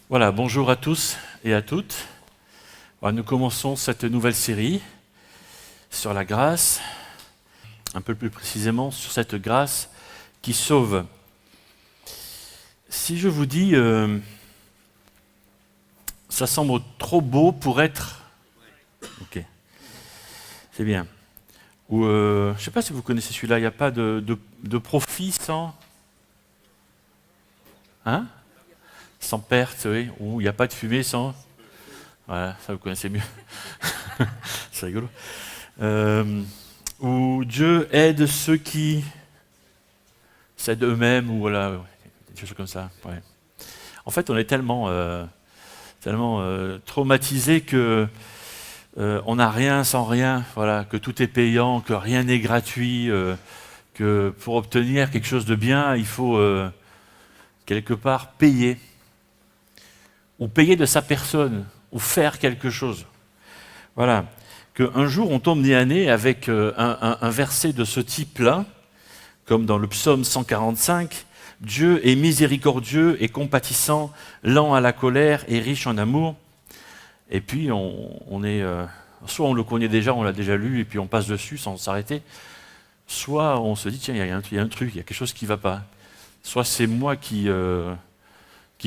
Voilà, bonjour à tous et à toutes. Voilà, nous commençons cette nouvelle série sur la grâce, un peu plus précisément sur cette grâce qui sauve. Si je vous dis, ça semble trop beau pour être... Ok, c'est bien. Ou, je ne sais pas si vous connaissez celui-là, il n'y a pas de profit sans... Hein? Sans perte, oui. Ou il n'y a pas de fumée sans... Voilà, ça vous connaissez mieux. C'est rigolo. Où Dieu aide ceux qui s'aident eux-mêmes, ou voilà, ouais, des choses comme ça. Ouais. En fait, on est tellement traumatisé que on n'a rien sans rien, voilà, que tout est payant, que rien n'est gratuit, que pour obtenir quelque chose de bien, il faut quelque part payer, ou payer de sa personne, ou faire quelque chose. Voilà. Qu'un jour on tombe nez à nez avec un verset de ce type-là, comme dans le psaume 145, Dieu est miséricordieux et compatissant, lent à la colère et riche en amour. Et puis soit on le connaît déjà, on l'a déjà lu, et puis on passe dessus sans s'arrêter, soit on se dit, tiens, il y a un truc, il y a quelque chose qui ne va pas. Soit c'est moi qui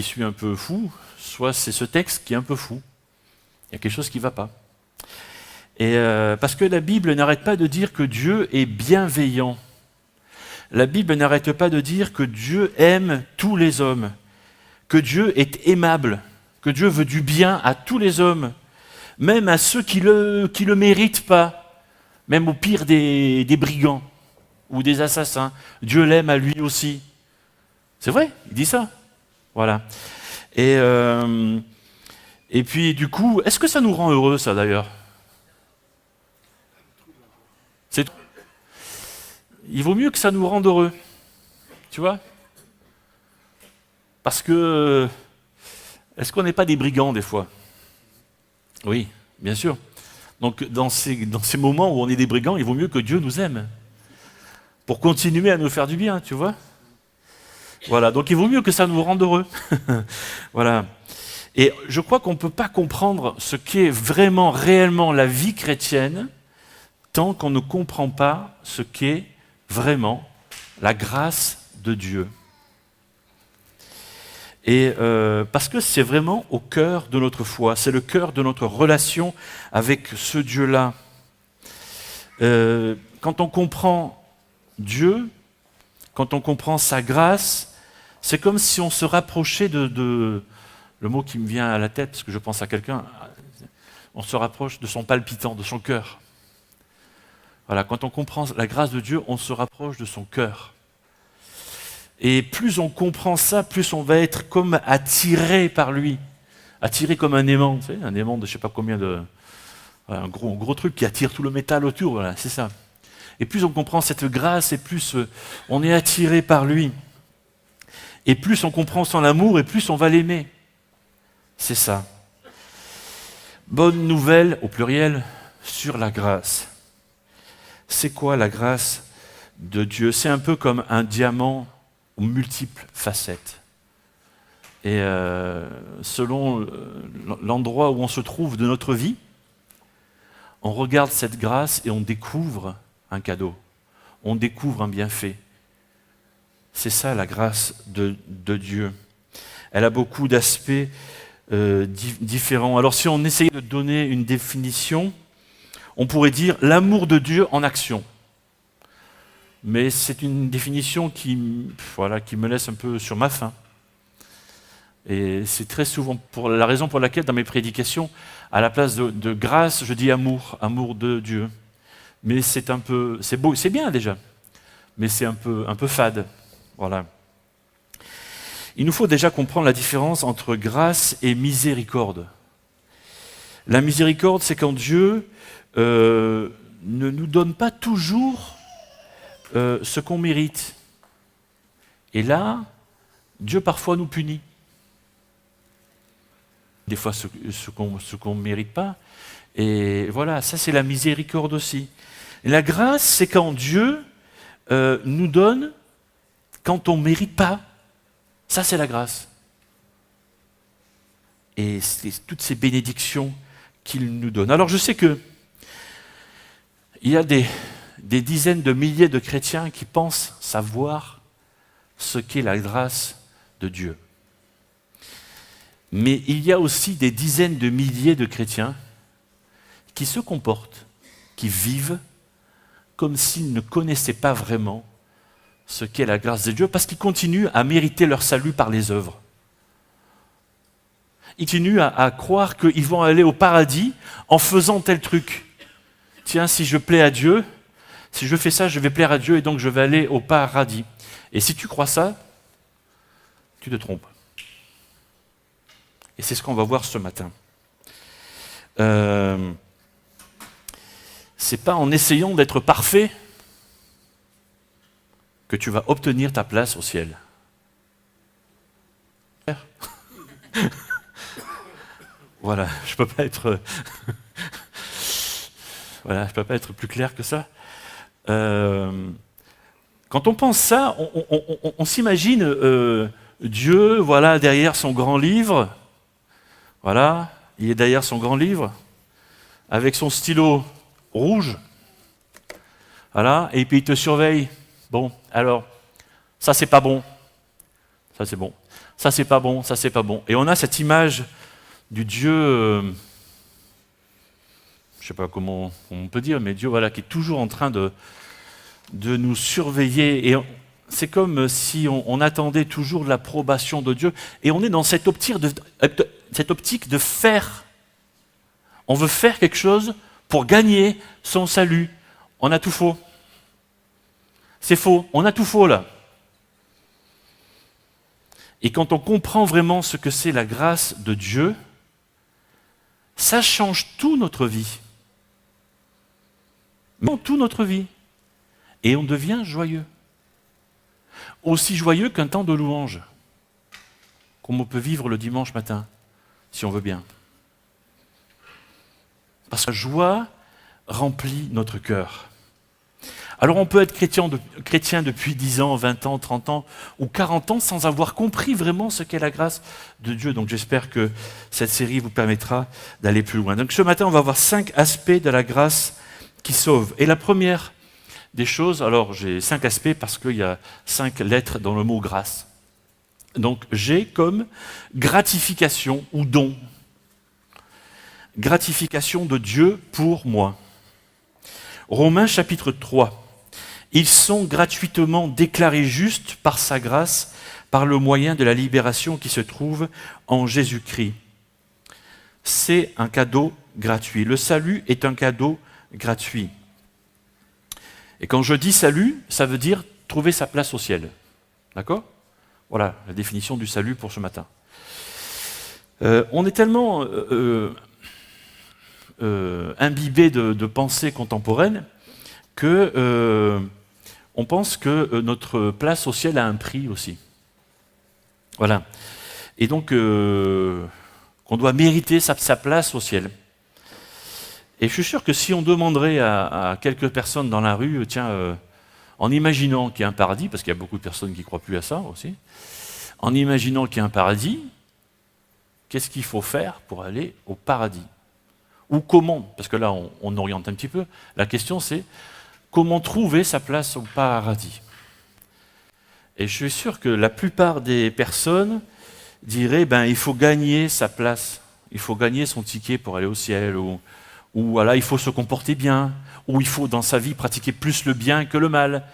suis un peu fou, soit c'est ce texte qui est un peu fou. Il y a quelque chose qui ne va pas. Et parce que la Bible n'arrête pas de dire que Dieu est bienveillant. La Bible n'arrête pas de dire que Dieu aime tous les hommes, que Dieu est aimable, que Dieu veut du bien à tous les hommes, même à ceux qui le méritent pas, même au pire des brigands ou des assassins. Dieu l'aime à lui aussi. C'est vrai, il dit ça. Voilà. Et puis du coup, est-ce que ça nous rend heureux, ça d'ailleurs ? Il vaut mieux que ça nous rende heureux, tu vois ? Parce que, est-ce qu'on n'est pas des brigands des fois ? Oui, bien sûr. Donc dans ces moments où on est des brigands, il vaut mieux que Dieu nous aime, pour continuer à nous faire du bien, tu vois ? Voilà, donc il vaut mieux que ça nous rende heureux. Voilà. Et je crois qu'on ne peut pas comprendre ce qu'est vraiment, réellement la vie chrétienne tant qu'on ne comprend pas ce qu'est vraiment la grâce de Dieu. Et parce que c'est vraiment au cœur de notre foi, c'est le cœur de notre relation avec ce Dieu-là. Quand on comprend Dieu, quand on comprend sa grâce, c'est comme si on se rapprochait de le mot qui me vient à la tête, parce que je pense à quelqu'un, on se rapproche de son palpitant, de son cœur. Voilà, quand on comprend la grâce de Dieu, on se rapproche de son cœur. Et plus on comprend ça, plus on va être comme attiré par lui. Attiré comme un aimant, tu sais, un aimant de je ne sais pas combien de... Voilà, un gros truc qui attire tout le métal autour, voilà, c'est ça. Et plus on comprend cette grâce, et plus on est attiré par lui. Et plus on comprend son amour, et plus on va l'aimer. C'est ça. Bonne nouvelle, au pluriel, sur la grâce. C'est quoi la grâce de Dieu ? C'est un peu comme un diamant aux multiples facettes. Et selon l'endroit où on se trouve de notre vie, on regarde cette grâce et on découvre un cadeau. On découvre un bienfait. C'est ça la grâce de Dieu. Elle a beaucoup d'aspects différents. Alors si on essayait de donner une définition, on pourrait dire l'amour de Dieu en action. Mais c'est une définition qui me laisse un peu sur ma faim. Et c'est très souvent pour la raison pour laquelle dans mes prédications, à la place de grâce, je dis amour de Dieu. Mais c'est beau, c'est bien déjà, mais c'est un peu fade. Voilà. Il nous faut déjà comprendre la différence entre grâce et miséricorde. La miséricorde, c'est quand Dieu ne nous donne pas toujours ce qu'on mérite. Et là, Dieu parfois nous punit. Des fois ce qu'on ne mérite pas. Et voilà, ça c'est la miséricorde aussi. Et la grâce, c'est quand Dieu nous donne quand on ne mérite pas. Ça c'est la grâce. et toutes ces bénédictions qu'il nous donne. Alors je sais que il y a des dizaines de milliers de chrétiens qui pensent savoir ce qu'est la grâce de Dieu. Mais il y a aussi des dizaines de milliers de chrétiens qui se comportent, qui vivent comme s'ils ne connaissaient pas vraiment ce qu'est la grâce de Dieu, parce qu'ils continuent à mériter leur salut par les œuvres. Ils continuent à croire qu'ils vont aller au paradis en faisant tel truc. Tiens, si je plais à Dieu, si je fais ça, je vais plaire à Dieu et donc je vais aller au paradis. Et si tu crois ça, tu te trompes. Et c'est ce qu'on va voir ce matin. C'est pas en essayant d'être parfait que tu vas obtenir ta place au ciel. Voilà, je peux pas être voilà, je peux pas être plus clair que ça. Quand on pense ça, on s'imagine Dieu, voilà, derrière son grand livre. Voilà, il est derrière son grand livre, avec son stylo rouge. Voilà, et puis il te surveille. Bon, alors, ça c'est pas bon. Ça c'est bon. Ça c'est pas bon, ça c'est pas bon. Et on a cette image du Dieu, je ne sais pas comment on peut dire, mais Dieu voilà, qui est toujours en train de nous surveiller. Et c'est comme si on attendait toujours l'approbation de Dieu. Et on est dans cette optique de faire. On veut faire quelque chose pour gagner son salut. On a tout faux. C'est faux, on a tout faux là. Et quand on comprend vraiment ce que c'est la grâce de Dieu, ça change toute notre vie. Mais toute notre vie. Et on devient joyeux. Aussi joyeux qu'un temps de louange, comme on peut vivre le dimanche matin, si on veut bien. Parce que la joie remplit notre cœur. Alors on peut être chrétien depuis 10 ans, 20 ans, 30 ans ou 40 ans sans avoir compris vraiment ce qu'est la grâce de Dieu. Donc j'espère que cette série vous permettra d'aller plus loin. Donc ce matin, on va voir 5 aspects de la grâce qui sauve. Et la première des choses, alors j'ai 5 aspects parce qu'il y a 5 lettres dans le mot grâce. Donc G comme gratification ou don. Gratification de Dieu pour moi. Romains chapitre 3. Ils sont gratuitement déclarés justes par sa grâce, par le moyen de la libération qui se trouve en Jésus-Christ. C'est un cadeau gratuit. Le salut est un cadeau gratuit. Et quand je dis salut, ça veut dire trouver sa place au ciel. D'accord ? Voilà la définition du salut pour ce matin. On est tellement imbibé de pensées contemporaines que on pense que notre place au ciel a un prix aussi. Voilà. Et donc, qu'on doit mériter sa place au ciel. Et je suis sûr que si on demanderait à quelques personnes dans la rue, tiens, en imaginant qu'il y a un paradis, parce qu'il y a beaucoup de personnes qui ne croient plus à ça aussi, en imaginant qu'il y a un paradis, qu'est-ce qu'il faut faire pour aller au paradis ? Ou comment ? Parce que là, on oriente un petit peu. La question, c'est comment trouver sa place au paradis ? Et je suis sûr que la plupart des personnes diraient, il faut gagner sa place, il faut gagner son ticket pour aller au ciel, ou voilà, il faut se comporter bien, ou il faut dans sa vie pratiquer plus le bien que le mal.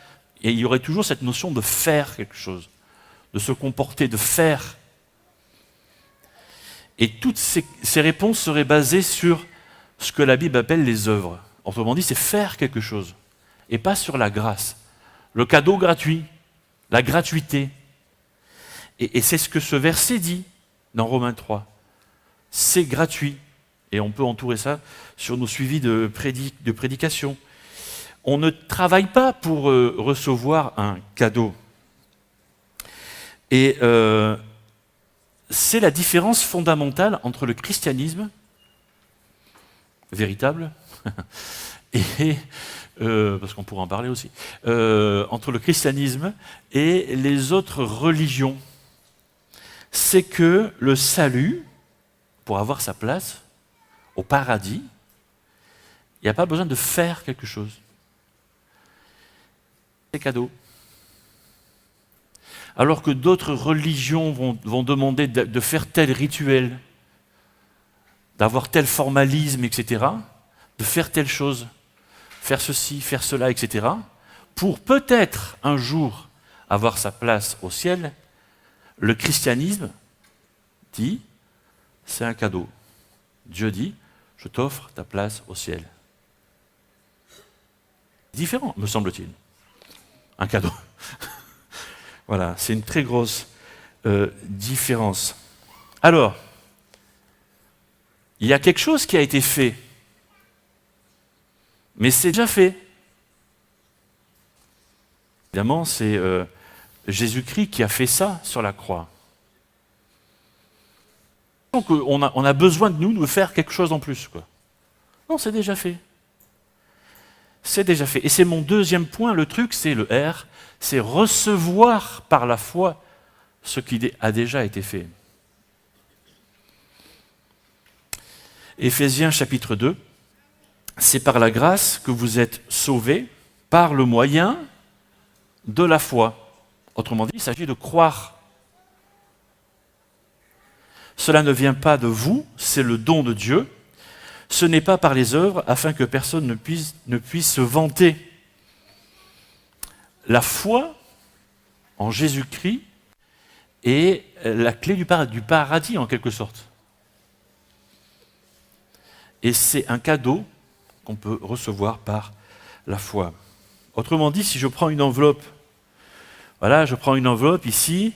Et il y aurait toujours cette notion de faire quelque chose, de se comporter, de faire. Et toutes ces réponses seraient basées sur ce que la Bible appelle les œuvres. Autrement dit, c'est faire quelque chose, et pas sur la grâce. Le cadeau gratuit, la gratuité. Et c'est ce que ce verset dit dans Romains 3. C'est gratuit. Et on peut entourer ça sur nos suivis de prédication. On ne travaille pas pour recevoir un cadeau. Et c'est la différence fondamentale entre le christianisme véritable et parce qu'on pourrait en parler aussi, entre le christianisme et les autres religions. C'est que le salut pour avoir sa place au paradis, il n'y a pas besoin de faire quelque chose. C'est cadeau. Alors que d'autres religions vont demander de faire tel rituel, d'avoir tel formalisme, etc., de faire telle chose, faire ceci, faire cela, etc., pour peut-être un jour avoir sa place au ciel, le christianisme dit, c'est un cadeau. Dieu dit, je t'offre ta place au ciel. Différent, me semble-t-il. Un cadeau. Voilà, c'est une très grosse différence. Alors, il y a quelque chose qui a été fait, mais c'est déjà fait. Évidemment, c'est Jésus-Christ qui a fait ça sur la croix. Donc on a besoin de nous de faire quelque chose en plus, quoi. Non, c'est déjà fait. C'est déjà fait. Et c'est mon deuxième point, le truc, c'est le R, c'est recevoir par la foi ce qui a déjà été fait. Éphésiens chapitre 2, c'est par la grâce que vous êtes sauvés par le moyen de la foi. Autrement dit, il s'agit de croire. Cela ne vient pas de vous, c'est le don de Dieu. Ce n'est pas par les œuvres, afin que personne ne puisse se vanter. La foi en Jésus-Christ est la clé du paradis, en quelque sorte. Et c'est un cadeau qu'on peut recevoir par la foi. Autrement dit, si je prends une enveloppe, voilà, je prends une enveloppe ici,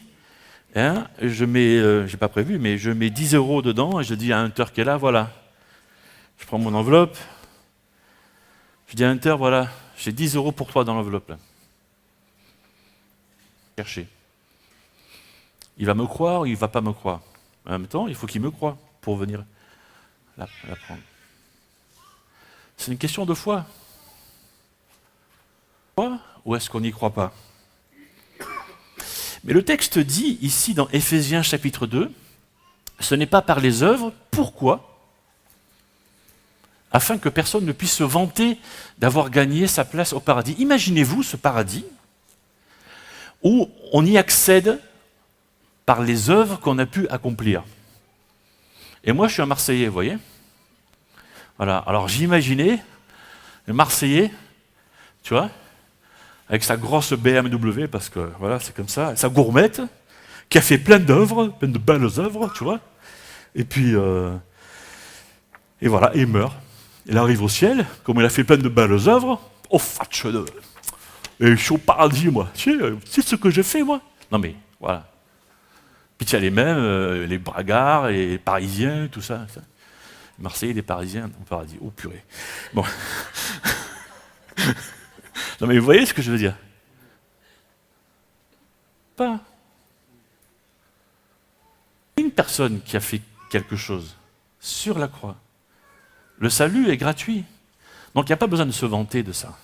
hein, je mets, j'ai pas prévu, mais je mets 10 € dedans et je dis à Hunter qui est là, voilà. Je prends mon enveloppe, je dis à Hunter, voilà, j'ai 10 € pour toi dans l'enveloppe. Là. Chercher. Il va me croire ou il ne va pas me croire. En même temps, il faut qu'il me croie pour venir la prendre. C'est une question de foi. Ou est-ce qu'on n'y croit pas? Mais le texte dit ici dans Éphésiens chapitre 2, ce n'est pas par les œuvres, pourquoi? Afin que personne ne puisse se vanter d'avoir gagné sa place au paradis. Imaginez-vous ce paradis où on y accède par les œuvres qu'on a pu accomplir. Et moi je suis un Marseillais, vous voyez? Voilà, alors j'imaginais le Marseillais, tu vois, avec sa grosse BMW, parce que voilà, c'est comme ça, sa gourmette, qui a fait plein d'œuvres, plein de belles œuvres, tu vois, et puis, et voilà, il meurt. Il arrive au ciel, comme il a fait plein de belles œuvres, oh, fatche de... Et je suis au paradis, moi, tu sais ce que j'ai fait, moi? Non mais, voilà. Puis tu as les mêmes, les bragards, les parisiens, tout ça. Les Marseillais, les parisiens au paradis, oh purée. Bon. Non mais vous voyez ce que je veux dire? Pas. Une personne qui a fait quelque chose sur la croix. Le salut est gratuit. Donc il n'y a pas besoin de se vanter de ça.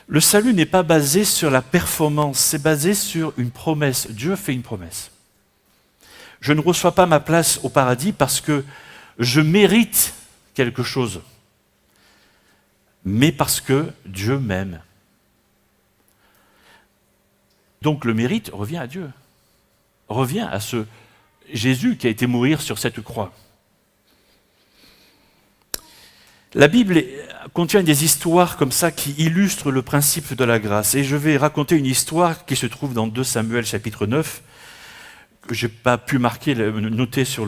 Le salut n'est pas basé sur la performance, c'est basé sur une promesse. Dieu fait une promesse. Je ne reçois pas ma place au paradis parce que je mérite quelque chose, mais parce que Dieu m'aime. Donc le mérite revient à Dieu, revient à ce Jésus qui a été mourir sur cette croix. La Bible contient des histoires comme ça qui illustrent le principe de la grâce. Et je vais raconter une histoire qui se trouve dans 2 Samuel chapitre 9, que je n'ai pas pu noter sur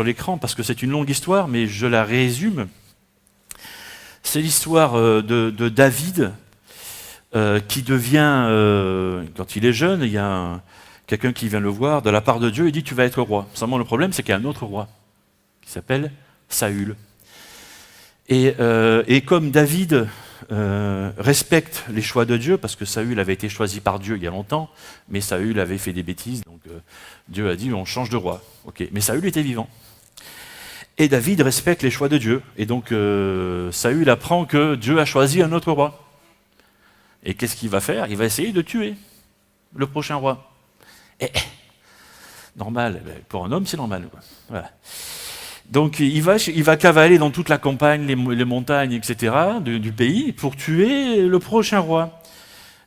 l'écran parce que c'est une longue histoire, mais je la résume. C'est l'histoire de David qui devient, quand il est jeune, il y a quelqu'un qui vient le voir de la part de Dieu et dit « tu vas être roi ». Seulement le problème, c'est qu'il y a un autre roi qui s'appelle Saül. Et comme David respecte les choix de Dieu, parce que Saül avait été choisi par Dieu il y a longtemps, mais Saül avait fait des bêtises, donc Dieu a dit on change de roi. Okay. Mais Saül était vivant. Et David respecte les choix de Dieu. Et donc Saül apprend que Dieu a choisi un autre roi. Et qu'est-ce qu'il va faire? Il va essayer de tuer le prochain roi. Et Normal, pour un homme, c'est normal. Quoi. Voilà. Donc il va cavaler dans toute la campagne, les montagnes, etc., du pays, pour tuer le prochain roi.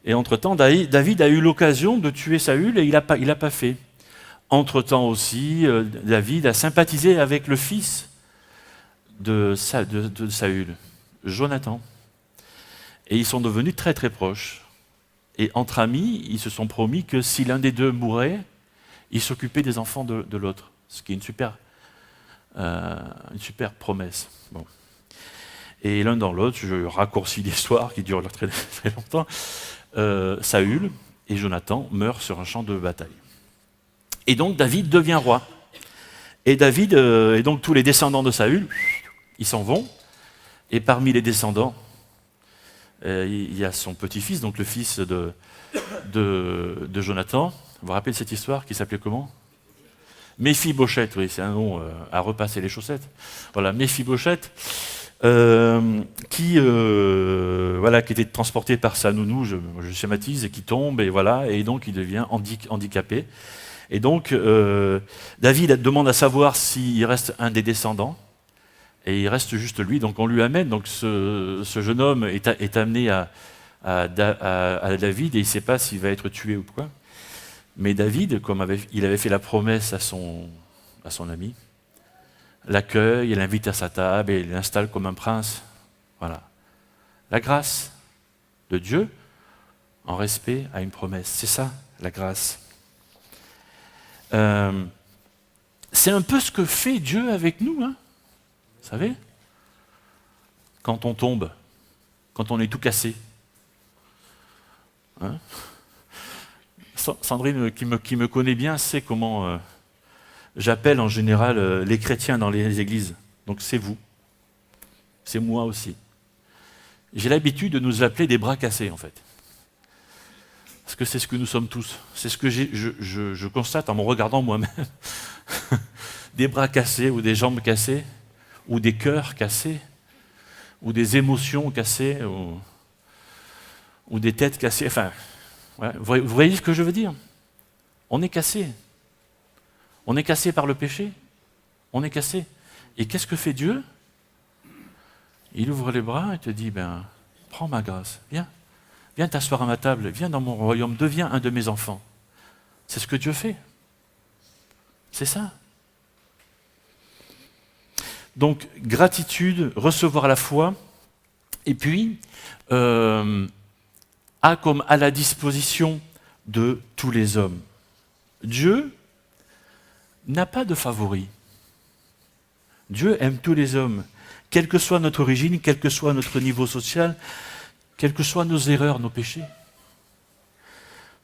Et entre-temps, David a eu l'occasion de tuer Saül et il n'a pas fait. Entre-temps aussi, David a sympathisé avec le fils de Saül, Jonathan. Et ils sont devenus très très proches. Et entre amis, ils se sont promis que si l'un des deux mourait, il s'occupait des enfants de l'autre. Ce qui est une super promesse. Bon. Et l'un dans l'autre, je raccourcis l'histoire qui dure très, très longtemps, Saül et Jonathan meurent sur un champ de bataille. Et donc David devient roi. Et David, et donc tous les descendants de Saül, ils s'en vont. Et parmi les descendants, il y a son petit-fils, donc le fils de Jonathan. Vous vous rappelez de cette histoire qui s'appelait comment? Méphibosheth, oui, c'est un nom à repasser les chaussettes. Voilà, Méphibosheth, qui était transporté par sa nounou, je schématise, et qui tombe, et voilà, et donc il devient handicapé. Et donc David demande à savoir s'il reste un des descendants, et il reste juste lui, donc on lui amène, donc ce jeune homme est amené à David, et il ne sait pas s'il va être tué ou quoi. Mais David, comme il avait fait la promesse à son ami, l'accueille, il l'invite à sa table et il l'installe comme un prince. Voilà. La grâce de Dieu en respect à une promesse. C'est ça, la grâce. C'est un peu ce que fait Dieu avec nous, hein. Vous savez? Quand on tombe, quand on est tout cassé. Hein? Sandrine, qui me connaît bien, sait comment j'appelle en général les chrétiens dans les églises. Donc c'est vous. C'est moi aussi. J'ai l'habitude de nous appeler des bras cassés, en fait. Parce que c'est ce que nous sommes tous. C'est ce que je constate en me regardant moi-même. Des bras cassés, ou des jambes cassées, ou des cœurs cassés, ou des émotions cassées, ou des têtes cassées. Enfin, ouais, vous voyez ce que je veux dire? On est cassé. On est cassé par le péché. On est cassé. Et qu'est-ce que fait Dieu? Il ouvre les bras et te dit, prends ma grâce, viens t'asseoir à ma table, viens dans mon royaume, deviens un de mes enfants. C'est ce que Dieu fait. C'est ça. Donc, gratitude, recevoir la foi, et puis, a comme à la disposition de tous les hommes. Dieu n'a pas de favoris. Dieu aime tous les hommes, quelle que soit notre origine, quel que soit notre niveau social, quelles que soient nos erreurs, nos péchés.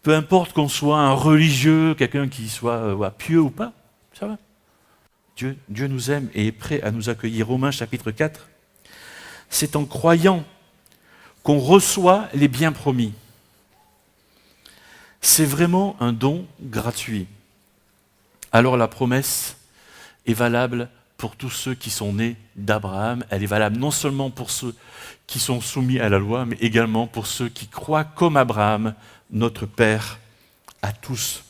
Peu importe qu'on soit un religieux, quelqu'un qui soit pieux ou pas, ça va. Dieu nous aime et est prêt à nous accueillir. Romains chapitre 4, c'est en croyant qu'on reçoit les biens promis. C'est vraiment un don gratuit. Alors la promesse est valable pour tous ceux qui sont nés d'Abraham. Elle est valable non seulement pour ceux qui sont soumis à la loi, mais également pour ceux qui croient comme Abraham, notre Père à tous.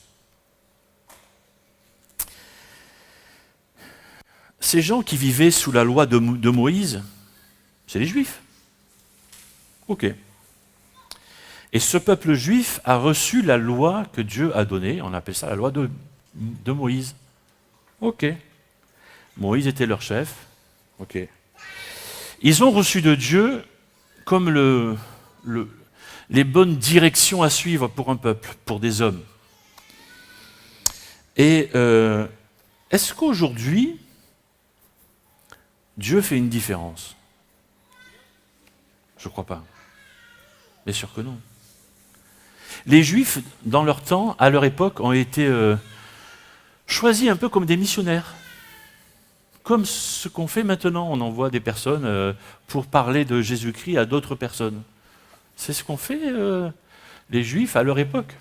Ces gens qui vivaient sous la loi de Moïse, c'est les Juifs. Ok. Et ce peuple juif a reçu la loi que Dieu a donnée, on appelle ça la loi de Moïse. Ok. Moïse était leur chef. Ok. Ils ont reçu de Dieu comme les bonnes directions à suivre pour un peuple, pour des hommes. Et est-ce qu'aujourd'hui, Dieu fait une différence? Je ne crois pas. Bien sûr que non. Les Juifs, dans leur temps, à leur époque, ont été choisis un peu comme des missionnaires. Comme ce qu'on fait maintenant, on envoie des personnes pour parler de Jésus-Christ à d'autres personnes. C'est ce qu'ont fait les Juifs à leur époque.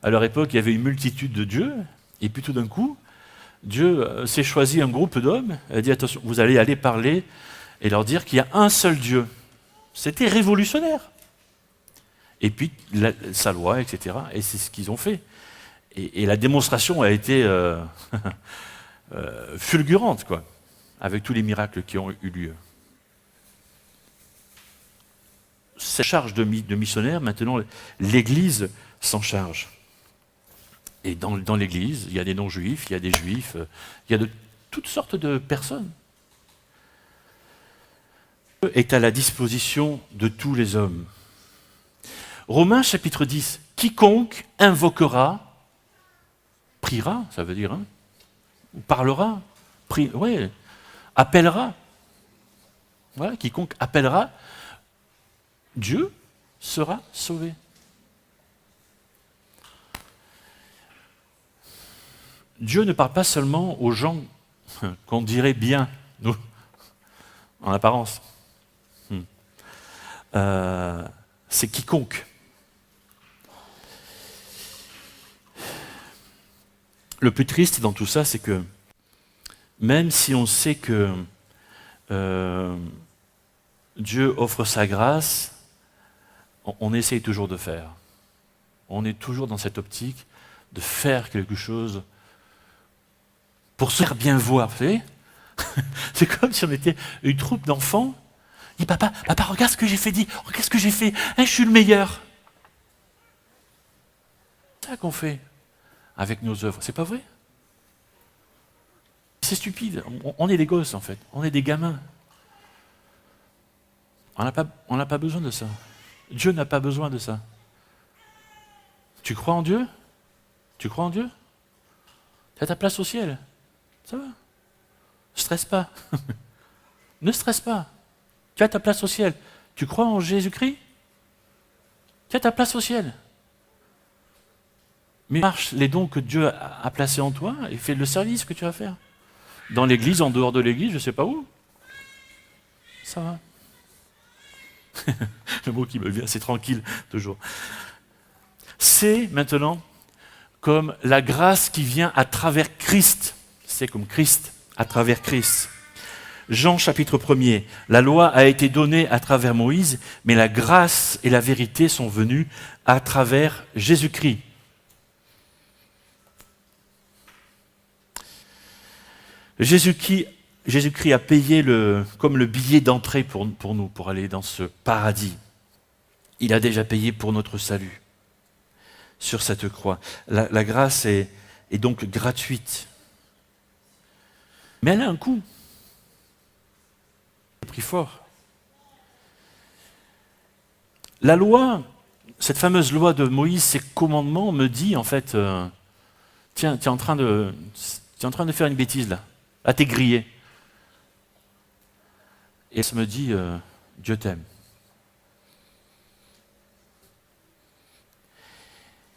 À leur époque, il y avait une multitude de dieux, et puis tout d'un coup, Dieu s'est choisi un groupe d'hommes, il a dit, attention, vous allez aller parler et leur dire qu'il y a un seul Dieu. C'était révolutionnaire. Et puis, sa loi, etc. Et c'est ce qu'ils ont fait. Et la démonstration a été fulgurante, quoi, avec tous les miracles qui ont eu lieu. Cette charge de missionnaire, maintenant, l'Église s'en charge. Et dans l'Église, il y a des non-juifs, il y a des juifs, il y a de toutes sortes de personnes. Dieu est à la disposition de tous les hommes. Romains chapitre 10, quiconque invoquera, priera, ça veut dire, hein, ou parlera, appellera. Voilà, quiconque appellera, Dieu sera sauvé. Dieu ne parle pas seulement aux gens qu'on dirait bien, nous, en apparence. C'est quiconque. Le plus triste dans tout ça, c'est que même si on sait que Dieu offre sa grâce, on essaye toujours de faire. On est toujours dans cette optique de faire quelque chose pour se faire bien voir, vous savez. C'est comme si on était une troupe d'enfants. Dit papa, regarde ce que j'ai fait, regarde ce que j'ai fait, hein, je suis le meilleur. C'est ça qu'on fait avec nos œuvres, c'est pas vrai? C'est stupide, on est des gosses en fait, on est des gamins. On n'a pas besoin de ça. Dieu n'a pas besoin de ça. Tu crois en Dieu? Tu crois en Dieu? Tu as ta place au ciel. Ça va. Ne stresse pas. Ne stresse pas. Tu as ta place au ciel. Tu crois en Jésus-Christ? Tu as ta place au ciel. Mais marche les dons que Dieu a placés en toi et fais le service que tu vas faire. Dans l'église, en dehors de l'église, je ne sais pas où. Ça va. Le mot qui me vient, c'est tranquille, toujours. C'est maintenant comme la grâce qui vient à travers Christ. C'est comme Christ, à travers Christ. Jean chapitre 1er, la loi a été donnée à travers Moïse, mais la grâce et la vérité sont venues à travers Jésus-Christ. Jésus-Christ a payé comme le billet d'entrée pour nous, pour aller dans ce paradis. Il a déjà payé pour notre salut sur cette croix. La grâce est donc gratuite. Mais elle a un coût. Un prix fort. La loi, cette fameuse loi de Moïse, ces commandements me dit en fait, tiens, tu es en train de faire une bêtise là. Là, t'es grillé. Et ça me dit, Dieu t'aime.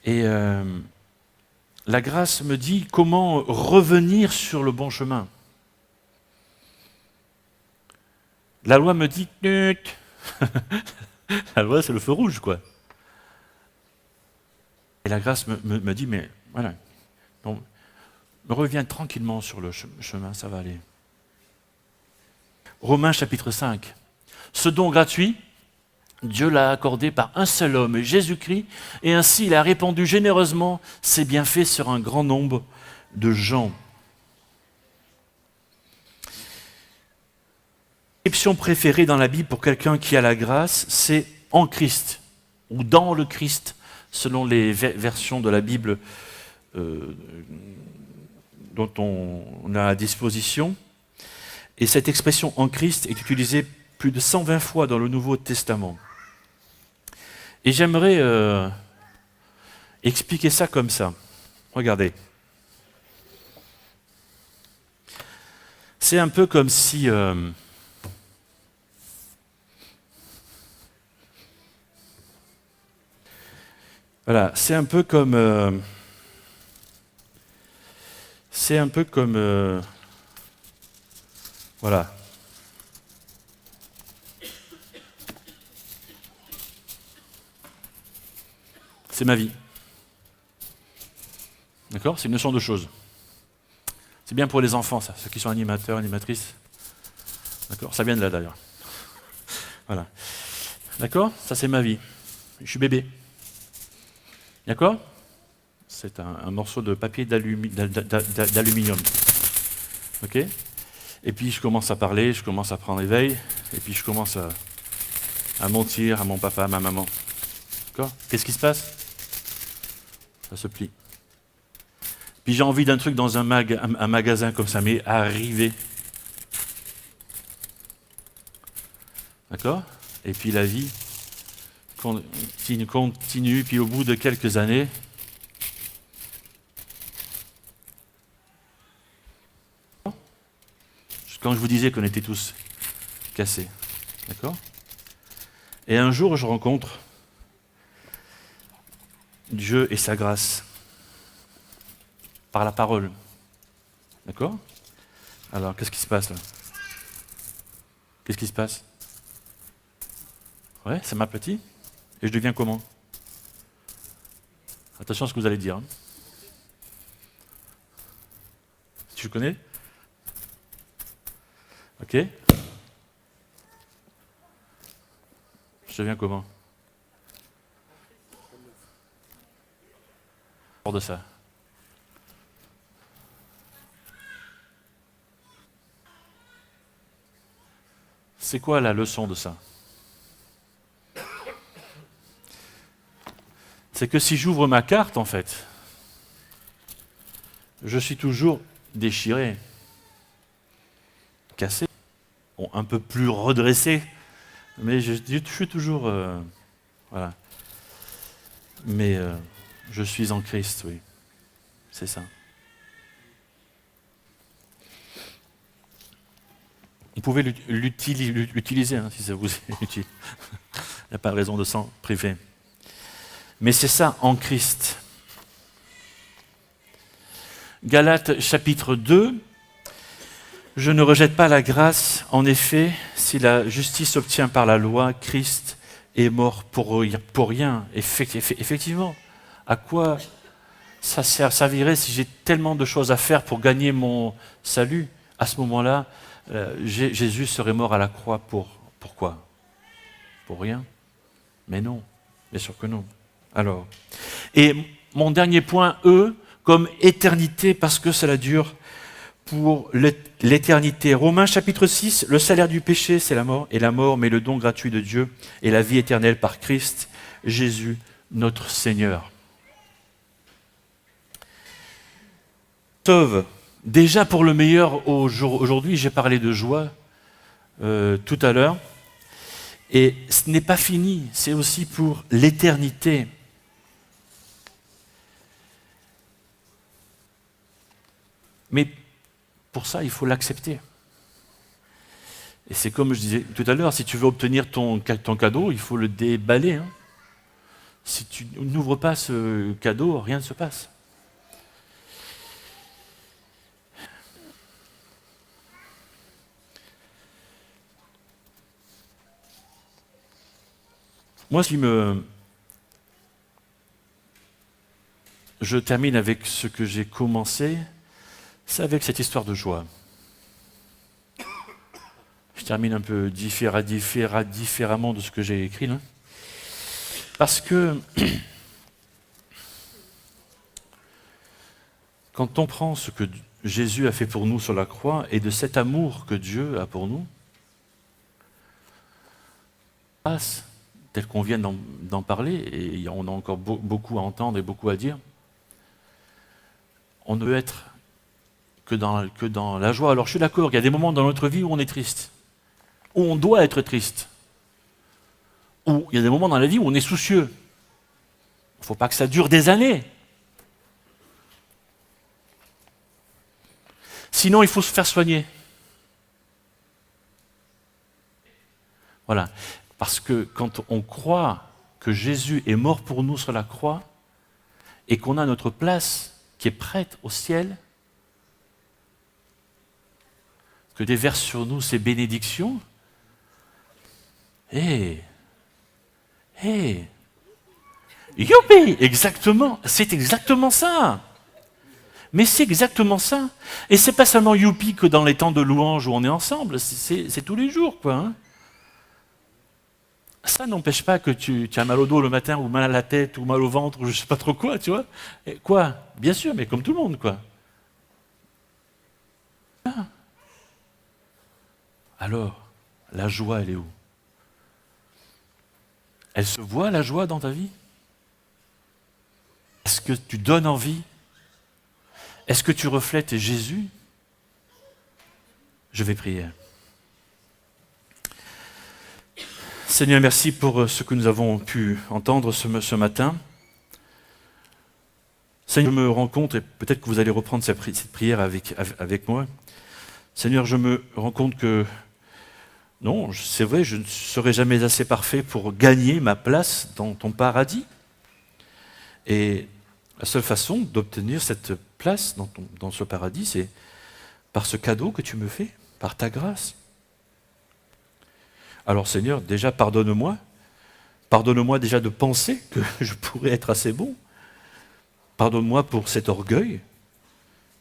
Et la grâce me dit comment revenir sur le bon chemin. La loi me dit, la loi c'est le feu rouge, quoi. Et la grâce me dit, mais voilà, donc, reviens tranquillement sur le chemin, ça va aller. Romains chapitre 5. Ce don gratuit, Dieu l'a accordé par un seul homme, Jésus-Christ, et ainsi il a répandu généreusement ses bienfaits sur un grand nombre de gens. L'exception préférée dans la Bible pour quelqu'un qui a la grâce, c'est en Christ, ou dans le Christ, selon les versions de la Bible dont on a à disposition. Et cette expression en Christ est utilisée plus de 120 fois dans le Nouveau Testament. Et j'aimerais expliquer ça comme ça. Regardez. C'est un peu comme si... voilà, c'est un peu comme... voilà. C'est ma vie. D'accord? C'est une notion de choses. C'est bien pour les enfants, ça, ceux qui sont animateurs, animatrices. D'accord? Ça vient de là d'ailleurs. Voilà. D'accord? Ça c'est ma vie. Je suis bébé. D'accord? C'est un morceau de papier d'aluminium. Ok? Et puis je commence à parler, je commence à prendre éveil, et puis je commence à mentir à mon papa, à ma maman. D'accord? Qu'est-ce qui se passe? Ça se plie. Puis j'ai envie d'un truc dans un magasin comme ça, mais arrivé. D'accord? Et puis la vie continue, puis au bout de quelques années, quand je vous disais qu'on était tous cassés. D'accord? Et un jour, je rencontre Dieu et sa grâce par la parole. D'accord? Alors, qu'est-ce qui se passe là? Qu'est-ce qui se passe? Ouais, ça m'aplatit. Et je deviens comment? Attention à ce que vous allez dire. Hein. Tu le connais? Ok? Je deviens comment? Hors de ça. C'est quoi la leçon de ça? C'est que si j'ouvre ma carte, en fait, je suis toujours déchiré, cassé, bon, un peu plus redressé, mais je suis toujours... voilà. Mais je suis en Christ, oui. C'est ça. Vous pouvez l'utiliser hein, si ça vous est utile. Il n'y a pas de raison de s'en priver. Mais c'est ça, en Christ. Galates chapitre 2. Je ne rejette pas la grâce. En effet, si la justice s'obtient par la loi, Christ est mort pour rien. Effectivement, à quoi ça servirait si j'ai tellement de choses à faire pour gagner mon salut? À ce moment-là, Jésus serait mort à la croix pourquoi? Pour rien? Mais non, bien sûr que non. Alors, et mon dernier point, comme éternité, parce que cela dure pour l'éternité. Romains chapitre 6, le salaire du péché, c'est la mort, et la mort, mais le don gratuit de Dieu, et la vie éternelle par Christ, Jésus, notre Seigneur. Sauve. Déjà pour le meilleur aujourd'hui, j'ai parlé de joie tout à l'heure, et ce n'est pas fini, c'est aussi pour l'éternité. Mais pour ça, il faut l'accepter. Et c'est comme je disais tout à l'heure, si tu veux obtenir ton cadeau, il faut le déballer. Hein. Si tu n'ouvres pas ce cadeau, rien ne se passe. Moi, je termine avec ce que j'ai commencé, c'est avec cette histoire de joie. Je termine un peu différemment de ce que j'ai écrit là. Parce que quand on prend ce que Jésus a fait pour nous sur la croix et de cet amour que Dieu a pour nous, tel qu'on vient d'en parler, et on a encore beaucoup à entendre et beaucoup à dire, on ne peut être que dans la joie. Alors je suis d'accord, il y a des moments dans notre vie où on est triste, où on doit être triste, où il y a des moments dans la vie où on est soucieux. Il ne faut pas que ça dure des années. Sinon, il faut se faire soigner. Voilà. Parce que quand on croit que Jésus est mort pour nous sur la croix et qu'on a notre place qui est prête au ciel, que déverse sur nous ces bénédictions, youpi, exactement, c'est exactement ça. Mais c'est exactement ça. Et c'est pas seulement youpi que dans les temps de louange où on est ensemble, c'est tous les jours, quoi. Hein. Ça n'empêche pas que tu as mal au dos le matin, ou mal à la tête, ou mal au ventre, ou je ne sais pas trop quoi, tu vois. Et quoi? Bien sûr, mais comme tout le monde, quoi. Ah. Alors, la joie, elle est où? Elle se voit, la joie, dans ta vie? Est-ce que tu donnes envie? Est-ce que tu reflètes Jésus? Je vais prier. Seigneur, merci pour ce que nous avons pu entendre ce matin. Seigneur, je me rends compte, et peut-être que vous allez reprendre cette prière avec moi. Seigneur, je me rends compte que, non, c'est vrai, je ne serai jamais assez parfait pour gagner ma place dans ton paradis. Et la seule façon d'obtenir cette place dans ce paradis, c'est par ce cadeau que tu me fais, par ta grâce. Alors Seigneur, déjà pardonne-moi. Pardonne-moi déjà de penser que je pourrais être assez bon. Pardonne-moi pour cet orgueil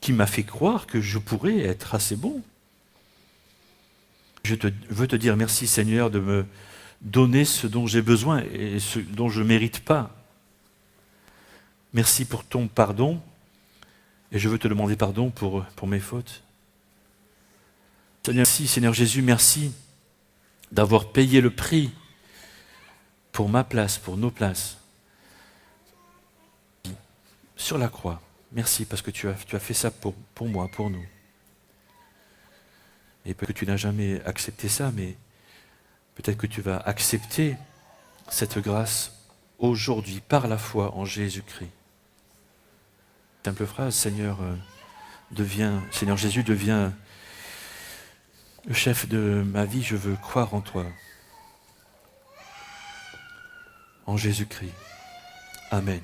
qui m'a fait croire que je pourrais être assez bon. Je veux te dire merci Seigneur de me donner ce dont j'ai besoin et ce dont je ne mérite pas. Merci pour ton pardon et je veux te demander pardon pour mes fautes. Seigneur, merci, Seigneur Jésus, merci d'avoir payé le prix pour ma place, pour nos places, sur la croix. Merci parce que tu as fait ça pour moi, pour nous. Et peut-être que tu n'as jamais accepté ça, mais peut-être que tu vas accepter cette grâce aujourd'hui par la foi en Jésus-Christ. Simple phrase, Seigneur Jésus, deviens le chef de ma vie, je veux croire en toi. En Jésus-Christ. Amen.